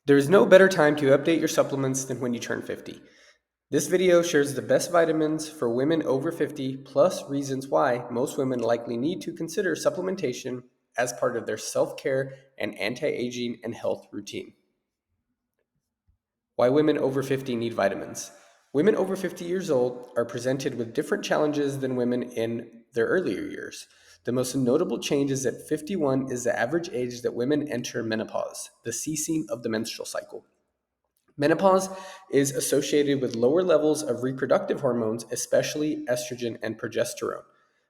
There is no better time to update your supplements than when you turn 50. This video shares the best vitamins for women over 50, plus reasons why most women likely need to consider supplementation as part of their self care and anti aging and health routine. Why women over 50 need vitamins. Women over 50 years old are presented with different challenges than women in their earlier years. The most notable change is that 51 is the average age that women enter menopause, the ceasing of the menstrual cycle. Menopause is associated with lower levels of reproductive hormones, especially estrogen and progesterone.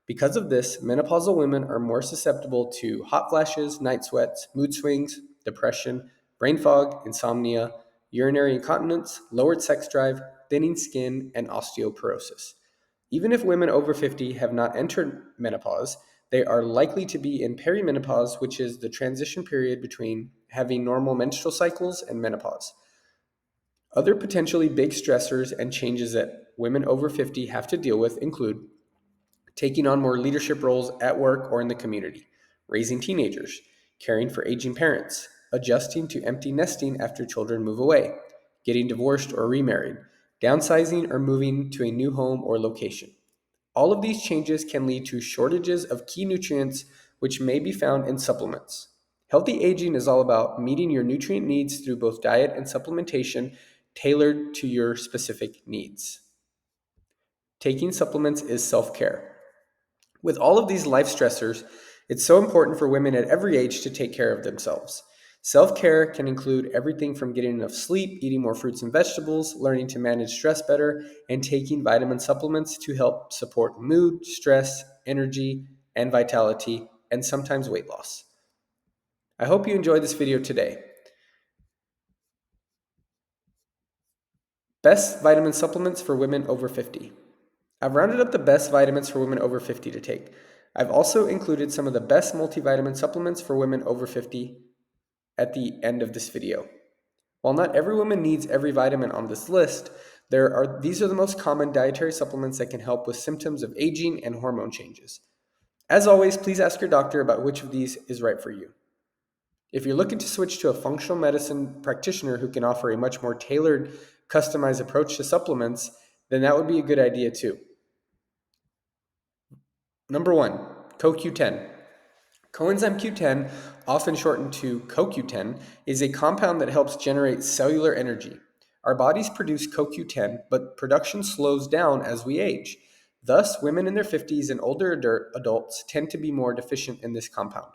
Because of this, menopausal women are more susceptible to hot flashes, night sweats, mood swings, depression, brain fog, insomnia, urinary incontinence, lowered sex drive, thinning skin, and osteoporosis. Even if women over 50 have not entered menopause, they are likely to be in perimenopause, which is the transition period between having normal menstrual cycles and menopause. Other potentially big stressors and changes that women over 50 have to deal with include taking on more leadership roles at work or in the community, raising teenagers, caring for aging parents, adjusting to empty nesting after children move away, getting divorced or remarried, downsizing or moving to a new home or location. All of these changes can lead to shortages of key nutrients which may be found in supplements. Healthy aging is all about meeting your nutrient needs through both diet and supplementation tailored to your specific needs. Taking supplements is self care. With all of these life stressors, it's so important for women at every age to take care of themselves. Self care can include everything from getting enough sleep, eating more fruits and vegetables, learning to manage stress better, and taking vitamin supplements to help support mood, stress, energy, and vitality, and sometimes weight loss. I hope you enjoyed this video today. Best vitamin supplements for women over 50. I've rounded up the best vitamins for women over 50 to take. I've also included some of the best multivitamin supplements for women over 50 at the end of this video. While not every woman needs every vitamin on this list, these are the most common dietary supplements that can help with symptoms of aging and hormone changes. As always, please ask your doctor about which of these is right for you. If you're looking to switch to a functional medicine practitioner who can offer a much more tailored, customized approach to supplements, then that would be a good idea too. Number 1, CoQ10. Coenzyme Q10, often shortened to CoQ10, is a compound that helps generate cellular energy. Our bodies produce CoQ10, but production slows down as we age. Thus, women in their 50s and older adults tend to be more deficient in this compound.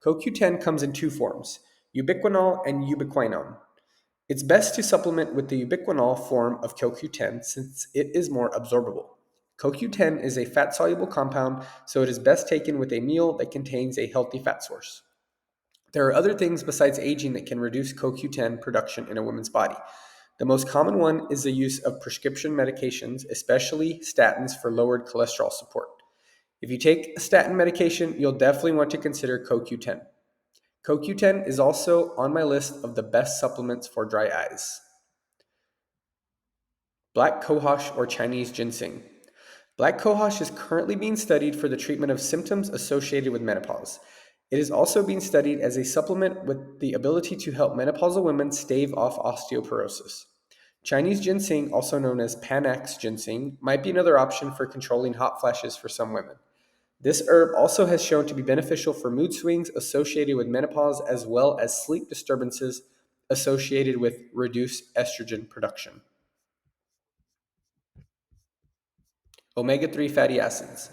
CoQ10 comes in two forms, ubiquinol and ubiquinone. It's best to supplement with the ubiquinol form of CoQ10 since it is more absorbable. CoQ10 is a fat soluble compound, so it is best taken with a meal that contains a healthy fat source. There are other things besides aging that can reduce CoQ10 production in a woman's body. The most common one is the use of prescription medications, especially statins for lowered cholesterol support. If you take a statin medication, you'll definitely want to consider CoQ10. CoQ10 is also on my list of the best supplements for dry eyes. Black cohosh or Chinese ginseng. Black cohosh is currently being studied for the treatment of symptoms associated with menopause. It is also being studied as a supplement with the ability to help menopausal women stave off osteoporosis. Chinese ginseng, also known as Panax ginseng, might be another option for controlling hot flashes for some women. This herb also has shown to be beneficial for mood swings associated with menopause as well as sleep disturbances associated with reduced estrogen production. Omega-3 fatty acids.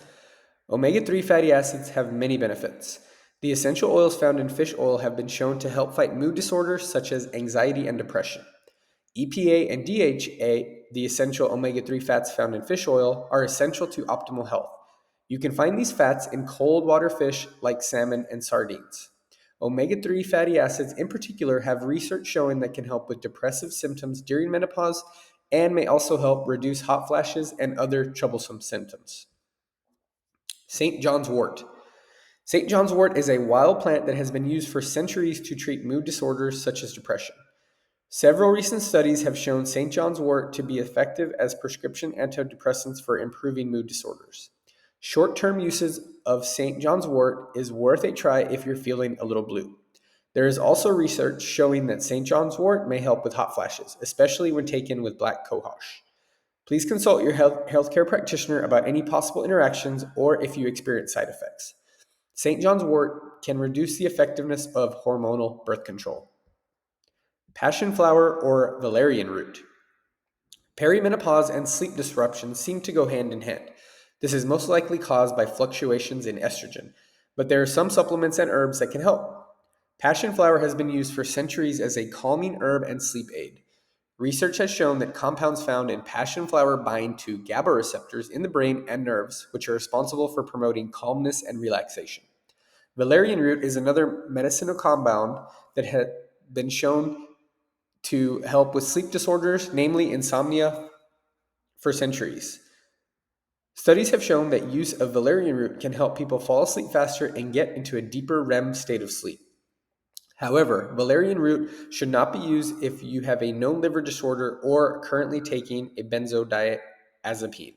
Omega-3 fatty acids have many benefits. The essential oils found in fish oil have been shown to help fight mood disorders such as anxiety and depression. EPA and DHA, the essential omega-3 fats found in fish oil, are essential to optimal health. You can find these fats in cold water fish like salmon and sardines. Omega-3 fatty acids in particular have research showing that can help with depressive symptoms during menopause and may also help reduce hot flashes and other troublesome symptoms. St. John's wort. St. John's wort is a wild plant that has been used for centuries to treat mood disorders such as depression. Several recent studies have shown St. John's wort to be effective as prescription antidepressants for improving mood disorders. Short-term uses of St. John's wort is worth a try if you're feeling a little blue. There is also research showing that St. John's wort may help with hot flashes, especially when taken with black cohosh. Please consult your healthcare practitioner about any possible interactions or if you experience side effects. St. John's wort can reduce the effectiveness of hormonal birth control. Passion flower or valerian root. Perimenopause and sleep disruptions seem to go hand in hand. This is most likely caused by fluctuations in estrogen, but there are some supplements and herbs that can help. Passion flower has been used for centuries as a calming herb and sleep aid. Research has shown that compounds found in passion flower bind to GABA receptors in the brain and nerves, which are responsible for promoting calmness and relaxation. Valerian root is another medicinal compound that has been shown to help with sleep disorders, namely insomnia, for centuries. Studies have shown that use of valerian root can help people fall asleep faster and get into a deeper REM state of sleep. However, valerian root should not be used if you have a known liver disorder or are currently taking a benzodiazepine.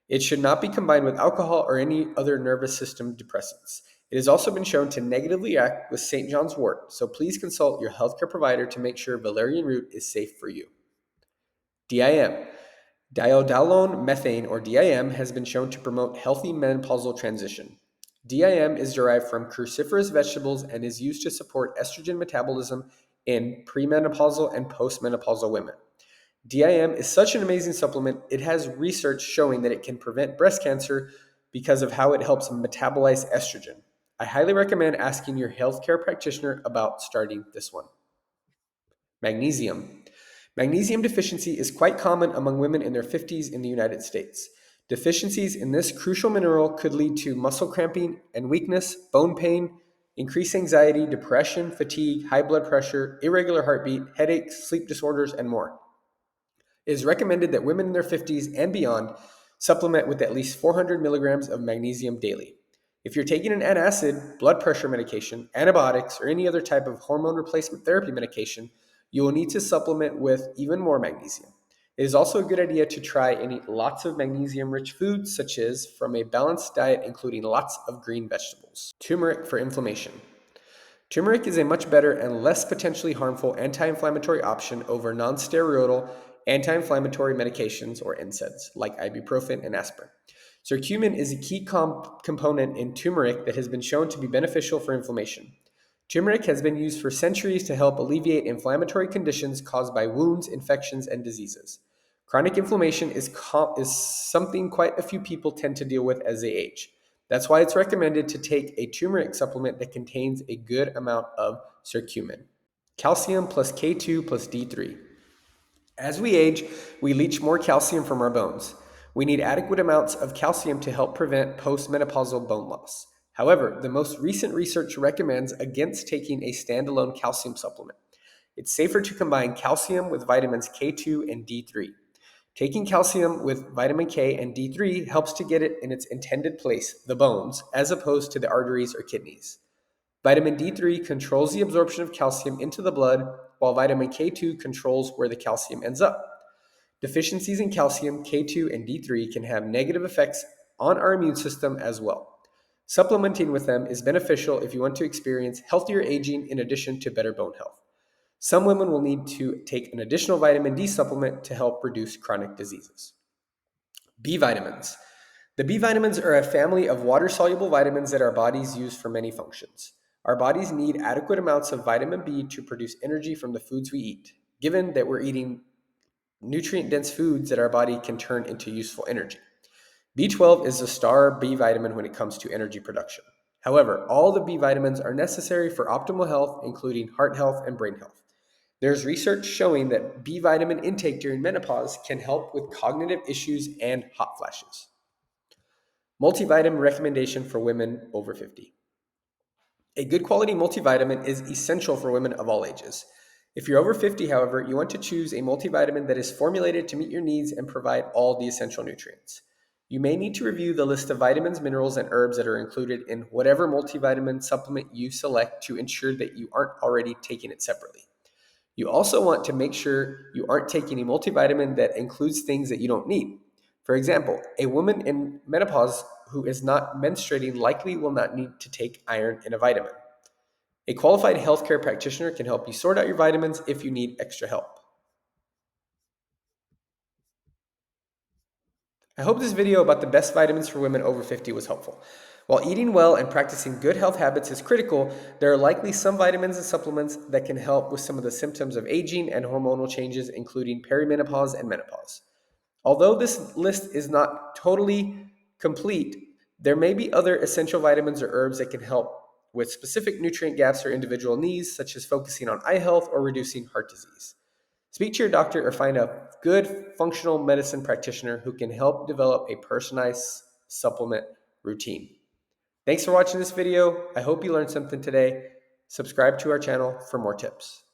It should not be combined with alcohol or any other nervous system depressants. It has also been shown to negatively act with St. John's wort, so please consult your healthcare provider to make sure valerian root is safe for you. DIM. Diodalone methane, or DIM, has been shown to promote healthy menopausal transition. DIM is derived from cruciferous vegetables and is used to support estrogen metabolism in premenopausal and postmenopausal women. DIM is such an amazing supplement, it has research showing that it can prevent breast cancer because of how it helps metabolize estrogen. I highly recommend asking your healthcare practitioner about starting this one. Magnesium. Magnesium deficiency is quite common among women in their 50s in the United States. Deficiencies in this crucial mineral could lead to muscle cramping and weakness, bone pain, increased anxiety, depression, fatigue, high blood pressure, irregular heartbeat, headaches, sleep disorders, and more. It is recommended that women in their 50s and beyond supplement with at least 400 milligrams of magnesium daily. If you're taking an antacid, blood pressure medication, antibiotics, or any other type of hormone replacement therapy medication, you will need to supplement with even more magnesium. It is also a good idea to try and eat lots of magnesium-rich foods, such as from a balanced diet including lots of green vegetables. Turmeric for inflammation. Turmeric is a much better and less potentially harmful anti-inflammatory option over non-steroidal anti-inflammatory medications, or NSAIDs, like ibuprofen and aspirin. Curcumin is a key component in turmeric that has been shown to be beneficial for inflammation. Turmeric has been used for centuries to help alleviate inflammatory conditions caused by wounds, infections, and diseases. Chronic inflammation is something quite a few people tend to deal with as they age. That's why it's recommended to take a turmeric supplement that contains a good amount of curcumin. Calcium plus K2 plus D3. As we age, we leach more calcium from our bones. We need adequate amounts of calcium to help prevent postmenopausal bone loss. However, the most recent research recommends against taking a standalone calcium supplement. It's safer to combine calcium with vitamins K2 and D3. Taking calcium with vitamin K and D3 helps to get it in its intended place, the bones, as opposed to the arteries or kidneys. Vitamin D3 controls the absorption of calcium into the blood, while vitamin K2 controls where the calcium ends up. Deficiencies in calcium, K2, and D3 can have negative effects on our immune system as well. Supplementing with them is beneficial if you want to experience healthier aging in addition to better bone health. Some women will need to take an additional vitamin D supplement to help reduce chronic diseases. B vitamins. The B vitamins are a family of water-soluble vitamins that our bodies use for many functions. Our bodies need adequate amounts of vitamin B to produce energy from the foods we eat, given that we're eating nutrient-dense foods that our body can turn into useful energy. B12 is the star B vitamin when it comes to energy production. However, all the B vitamins are necessary for optimal health, including heart health and brain health. There's research showing that B vitamin intake during menopause can help with cognitive issues and hot flashes. Multivitamin recommendation for women over 50. A good quality multivitamin is essential for women of all ages. If you're over 50, however, you want to choose a multivitamin that is formulated to meet your needs and provide all the essential nutrients. You may need to review the list of vitamins, minerals, and herbs that are included in whatever multivitamin supplement you select to ensure that you aren't already taking it separately. You also want to make sure you aren't taking a multivitamin that includes things that you don't need. For example, a woman in menopause who is not menstruating likely will not need to take iron in a vitamin. A qualified healthcare practitioner can help you sort out your vitamins if you need extra help. I hope this video about the best vitamins for women over 50 was helpful. While eating well and practicing good health habits is critical, there are likely some vitamins and supplements that can help with some of the symptoms of aging and hormonal changes, including perimenopause and menopause. Although this list is not totally complete, there may be other essential vitamins or herbs that can help with specific nutrient gaps or individual needs, such as focusing on eye health or reducing heart disease. Speak to your doctor or find a good functional medicine practitioner who can help develop a personalized supplement routine. Thanks for watching this video. I hope you learned something today. Subscribe to our channel for more tips.